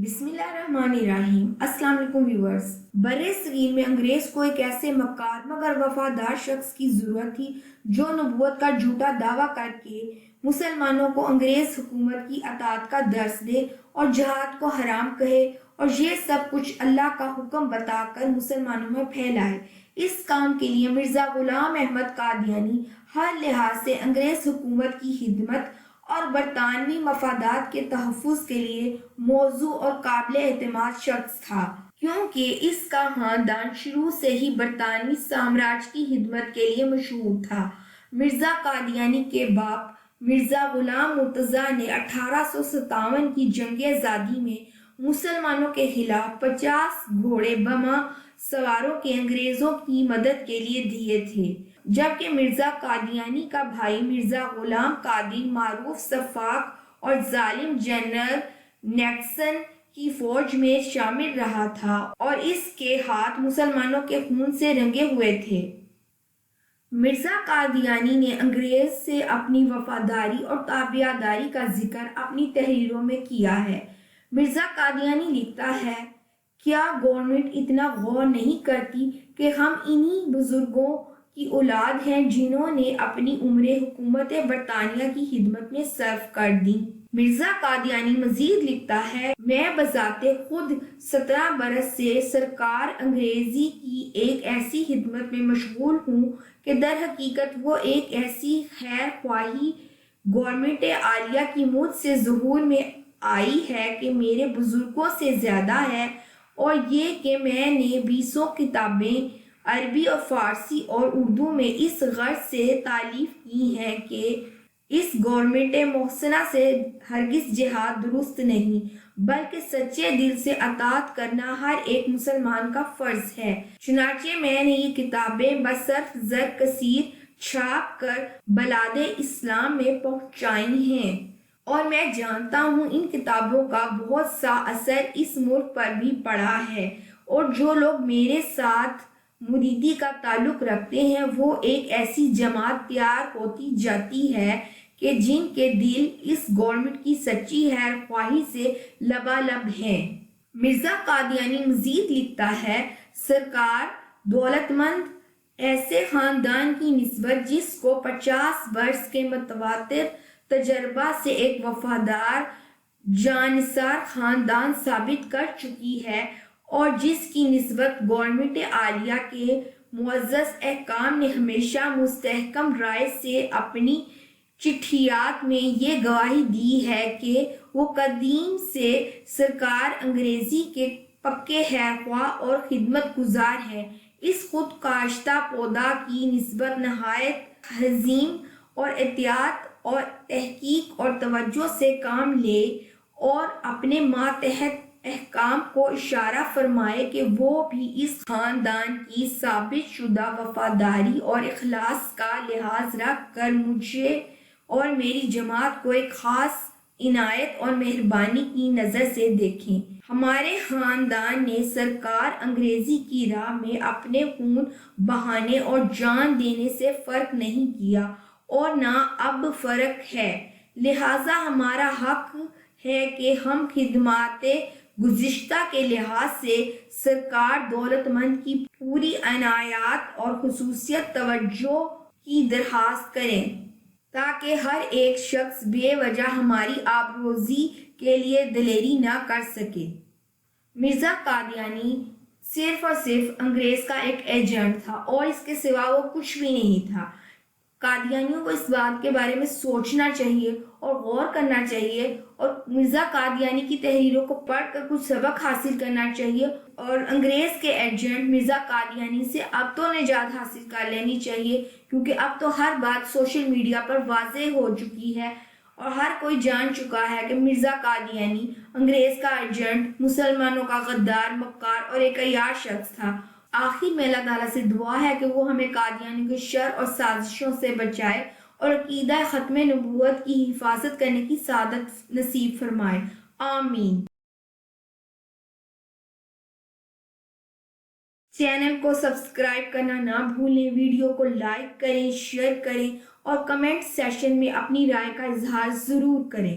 بسم اللہ الرحمن الرحیم۔ السلام علیکم ویورز۔ برِ صغیر میں انگریز کو ایک ایسے مکار مگر وفادار شخص کی ضرورت تھی جو نبوت کا جھوٹا دعویٰ کر کے مسلمانوں کو انگریز حکومت کی اطاعت کا درس دے اور جہاد کو حرام کہے اور یہ سب کچھ اللہ کا حکم بتا کر مسلمانوں میں پھیلائے۔ اس کام کے لیے مرزا غلام احمد قادیانی ہر لحاظ سے انگریز حکومت کی خدمت اور برطانوی مفادات کے تحفظ کے لیے موزوں اور قابل اعتماد شخص تھا، کیونکہ اس کا خاندان شروع سے ہی برطانوی سامراج کی خدمت کے لیے مشہور تھا۔ مرزا قادیانی کے باپ مرزا غلام مرتضیٰ نے 1857 کی جنگ آزادی میں مسلمانوں کے خلاف 50 گھوڑے بما سواروں کے انگریزوں کی مدد کے لیے دیے تھے، جبکہ مرزا قادیانی کا بھائی مرزا غلام قادر معروف سفاک اور ظالم جنرل نیکسن کی فوج میں شامل رہا تھا اور اس کے ہاتھ مسلمانوں کے خون سے رنگے ہوئے تھے۔ مرزا قادیانی نے انگریز سے اپنی وفاداری اور تابعداری کا ذکر اپنی تحریروں میں کیا ہے۔ مرزا قادیانی لکھتا ہے، کیا گورنمنٹ اتنا غور نہیں کرتی کہ ہم انہی بزرگوں کی اولاد ہیں جنہوں نے اپنی عمریں حکومت برطانیہ کی خدمت میں صرف کر دیں۔ مرزا قادیانی مزید لکھتا ہے، میں بذات خود 17 برس سے سرکار انگریزی کی ایک ایسی خدمت میں مشغول ہوں کہ در حقیقت وہ ایک ایسی خیر خواہی گورنمنٹ عالیہ کی مجھ سے ظہور میں آئی ہے کہ میرے بزرگوں سے زیادہ ہے، اور یہ کہ میں نے 20 کتابیں عربی اور فارسی اور اردو میں اس غرض سے تالیف کی ہیں کہ اس گورنمنٹ محسنہ سے ہرگز جہاد درست نہیں، بلکہ سچے دل سے اطاعت کرنا ہر ایک مسلمان کا فرض ہے۔ چنانچہ میں نے یہ کتابیں بصرف زر کثیر چھاپ کر بلاد اسلام میں پہنچائی ہیں، اور میں جانتا ہوں ان کتابوں کا بہت سا اثر اس ملک پر بھی پڑا ہے، اور جو لوگ میرے ساتھ مریدی کا تعلق رکھتے ہیں وہ ایک ایسی جماعت تیار ہوتی جاتی ہے کہ جن کے دل اس گورنمنٹ کی سچی خیر خواہی سے لبالب ہیں۔ مرزا قادیانی مزید لکھتا ہے، سرکار دولت مند ایسے خاندان کی نسبت جس کو 50 برس کے متواتر تجربہ سے ایک وفادار جانثار خاندان ثابت کر چکی ہے، اور جس کی نسبت گورنمنٹ عالیہ کے معزز احکام نے ہمیشہ مستحکم رائے سے اپنی چٹھیات میں یہ گواہی دی ہے کہ وہ قدیم سے سرکار انگریزی کے پکے خیر خواہ اور خدمت گزار ہیں۔ اس خود کاشتہ پودا کی نسبت نہایت حزم اور احتیاط اور تحقیق اور توجہ سے کام لے، اور اپنے ماتحت احکام کو اشارہ فرمائے کہ وہ بھی اس خاندان کی ثابت شدہ وفاداری اور اخلاص کا لحاظ رکھ کر مجھے اور میری جماعت کو ایک خاص عنایت اور مہربانی کی نظر سے دیکھیں۔ ہمارے خاندان نے سرکار انگریزی کی راہ میں اپنے خون بہانے اور جان دینے سے فرق نہیں کیا، اور نہ اب فرق ہے، لہٰذا ہمارا حق ہے کہ ہم خدمات گزشتہ کے لحاظ سے سرکار دولت مند کی پوری عنایات اور خصوصیت توجہ کی درخواست کریں، تاکہ ہر ایک شخص بے وجہ ہماری آبروزی کے لیے دلیری نہ کر سکے۔ مرزا قادیانی صرف اور صرف انگریز کا ایک ایجنٹ تھا، اور اس کے سوا وہ کچھ بھی نہیں تھا۔ قادیانیوں کو اس بات کے بارے میں سوچنا چاہیے اور غور کرنا چاہیے، اور مرزا قادیانی کی تحریروں کو پڑھ کر کچھ سبق حاصل کرنا چاہیے، اور انگریز کے ایجنٹ مرزا قادیانی سے اب تو نجات حاصل کر لینی چاہیے، کیونکہ اب تو ہر بات سوشل میڈیا پر واضح ہو چکی ہے، اور ہر کوئی جان چکا ہے کہ مرزا قادیانی انگریز کا ایجنٹ، مسلمانوں کا غدار، مکار اور ایک عیار شخص تھا۔ آخر میں اللہ تعالیٰ سے دعا ہے کہ وہ ہمیں قادیانی کے شر اور سازشوں سے بچائے اور عقیدہ ختم نبوت کی حفاظت کرنے کی سعادت نصیب فرمائے، آمین۔ چینل کو سبسکرائب کرنا نہ بھولیں، ویڈیو کو لائک کریں، شیئر کریں، اور کمنٹ سیکشن میں اپنی رائے کا اظہار ضرور کریں۔